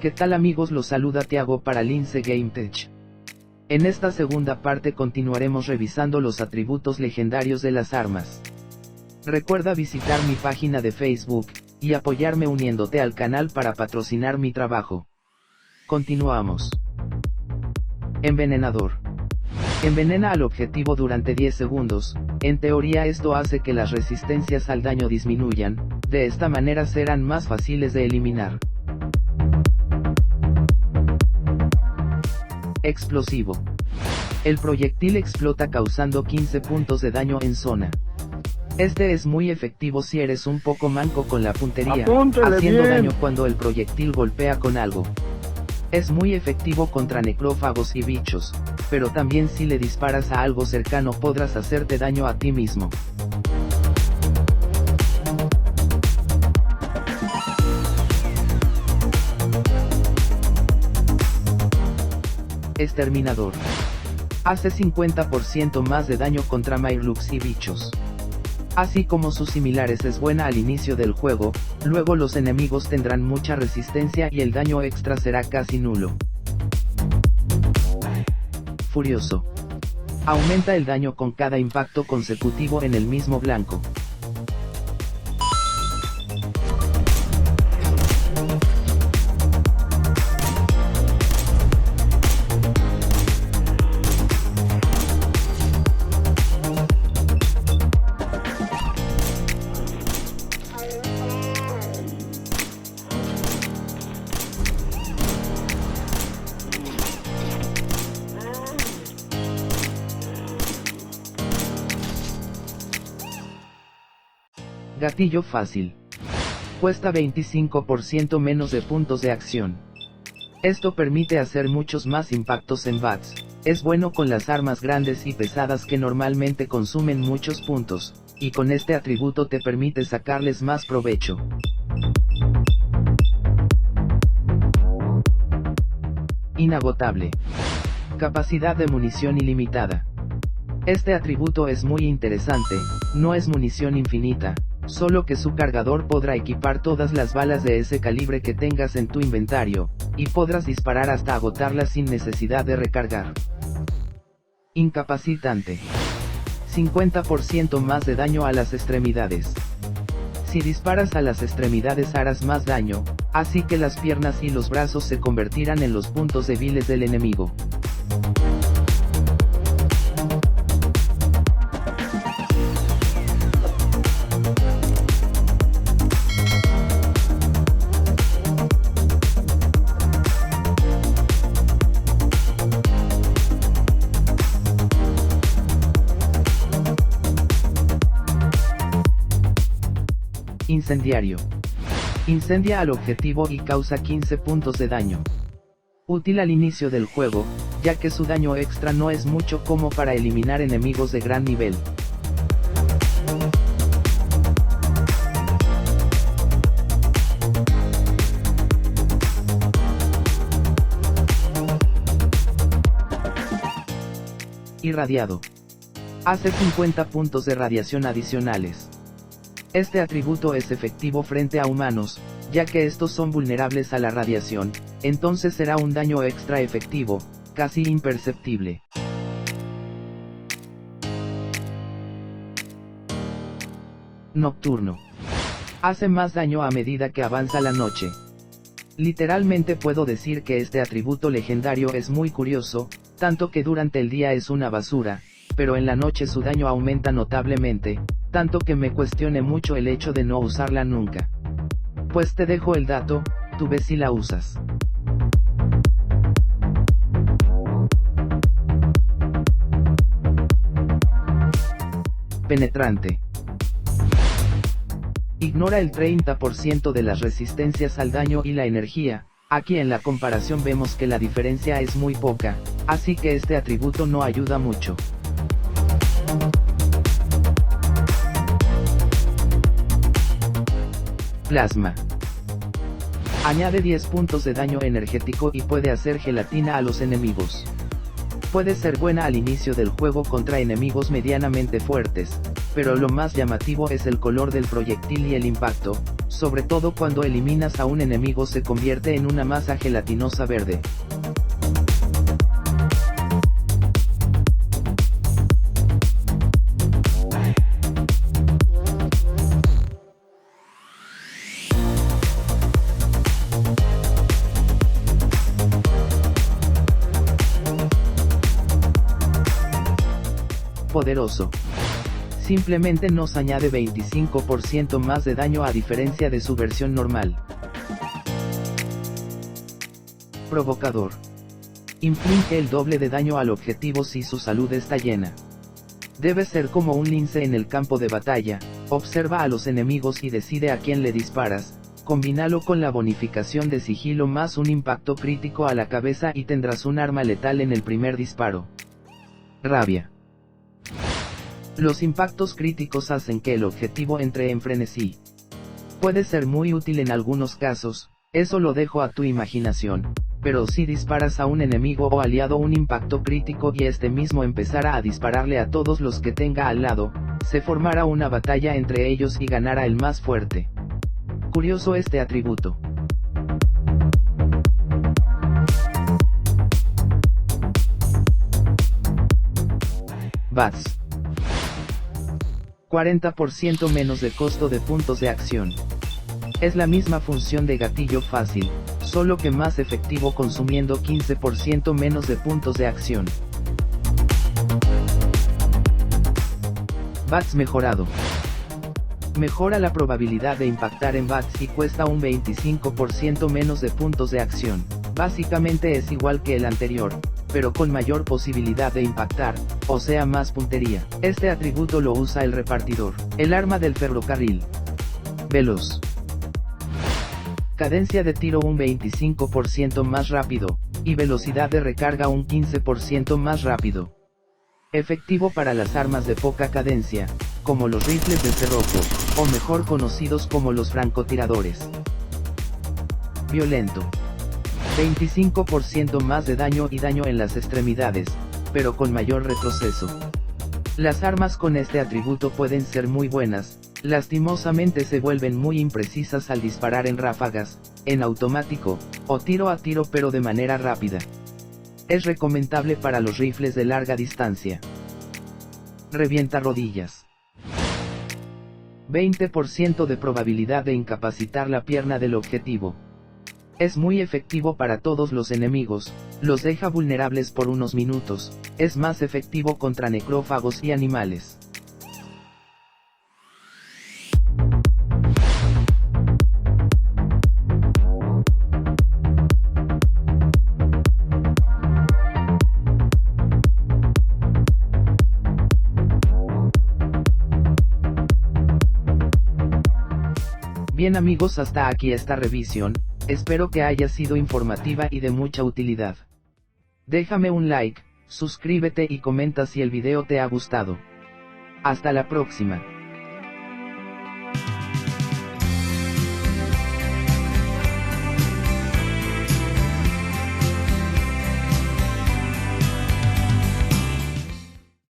¿Qué tal amigos? Los saluda Thiago para Lince Game Tech. En esta segunda parte continuaremos revisando los atributos legendarios de las armas. Recuerda visitar mi página de Facebook, y apoyarme uniéndote al canal para patrocinar mi trabajo. Continuamos. Envenenador. Envenena al objetivo durante 10 segundos, en teoría esto hace que las resistencias al daño disminuyan, de esta manera serán más fáciles de eliminar. Explosivo. El proyectil explota causando 15 puntos de daño en zona. Este es muy efectivo si eres un poco manco con la puntería, haciendo daño cuando el proyectil golpea con algo. Es muy efectivo contra necrófagos y bichos, pero también si le disparas a algo cercano podrás hacerte daño a ti mismo. Exterminador. Hace 50% más de daño contra Mirelux y bichos. Así como sus similares es buena al inicio del juego, luego los enemigos tendrán mucha resistencia y el daño extra será casi nulo. Furioso. Aumenta el daño con cada impacto consecutivo en el mismo blanco. Gatillo fácil. Cuesta 25% menos de puntos de acción. Esto permite hacer muchos más impactos en bats. Es bueno con las armas grandes y pesadas que normalmente consumen muchos puntos, y con este atributo te permite sacarles más provecho. Inagotable. Capacidad de munición ilimitada. Este atributo es muy interesante, no es munición infinita, solo que su cargador podrá equipar todas las balas de ese calibre que tengas en tu inventario, y podrás disparar hasta agotarlas sin necesidad de recargar. Incapacitante. 50% más de daño a las extremidades. Si disparas a las extremidades harás más daño, así que las piernas y los brazos se convertirán en los puntos débiles del enemigo. Incendiario. Incendia al objetivo y causa 15 puntos de daño. Útil al inicio del juego, ya que su daño extra no es mucho como para eliminar enemigos de gran nivel. Irradiado. Hace 50 puntos de radiación adicionales. Este atributo es efectivo frente a humanos, ya que estos son vulnerables a la radiación, entonces será un daño extra efectivo, casi imperceptible. Nocturno. Hace más daño a medida que avanza la noche. Literalmente puedo decir que este atributo legendario es muy curioso, tanto que durante el día es una basura, pero en la noche su daño aumenta notablemente, tanto que me cuestione mucho el hecho de no usarla nunca. Pues te dejo el dato, tú ves si la usas. Penetrante. Ignora el 30% de las resistencias al daño y la energía. Aquí en la comparación vemos que la diferencia es muy poca, así que este atributo no ayuda mucho. Plasma. Añade 10 puntos de daño energético y puede hacer gelatina a los enemigos. Puede ser buena al inicio del juego contra enemigos medianamente fuertes, pero lo más llamativo es el color del proyectil y el impacto, sobre todo cuando eliminas a un enemigo se convierte en una masa gelatinosa verde. Poderoso. Simplemente nos añade 25% más de daño a diferencia de su versión normal. Provocador. Inflige el doble de daño al objetivo si su salud está llena. Debe ser como un lince en el campo de batalla, observa a los enemigos y decide a quién le disparas, combínalo con la bonificación de sigilo más un impacto crítico a la cabeza y tendrás un arma letal en el primer disparo. Rabia. Los impactos críticos hacen que el objetivo entre en frenesí. Puede ser muy útil en algunos casos, eso lo dejo a tu imaginación, pero si disparas a un enemigo o aliado un impacto crítico y este mismo empezara a dispararle a todos los que tenga al lado, se formará una batalla entre ellos y ganará el más fuerte. Curioso este atributo. Bats. 40% menos de costo de puntos de acción. Es la misma función de gatillo fácil, solo que más efectivo consumiendo 15% menos de puntos de acción. Bats mejorado. Mejora la probabilidad de impactar en bats y cuesta un 25% menos de puntos de acción. Básicamente es igual que el anterior, pero con mayor posibilidad de impactar, o sea más puntería. Este atributo lo usa el repartidor. El arma del ferrocarril. Veloz. Cadencia de tiro un 25% más rápido, y velocidad de recarga un 15% más rápido. Efectivo para las armas de poca cadencia, como los rifles de cerrojo, o mejor conocidos como los francotiradores. Violento. 25% más de daño y daño en las extremidades, pero con mayor retroceso. Las armas con este atributo pueden ser muy buenas, lastimosamente se vuelven muy imprecisas al disparar en ráfagas, en automático, o tiro a tiro pero de manera rápida. Es recomendable para los rifles de larga distancia. Revienta rodillas. 20% de probabilidad de incapacitar la pierna del objetivo. Es muy efectivo para todos los enemigos, los deja vulnerables por unos minutos, es más efectivo contra necrófagos y animales. Bien amigos, hasta aquí esta revisión. Espero que haya sido informativa y de mucha utilidad. Déjame un like, suscríbete y comenta si el video te ha gustado. Hasta la próxima.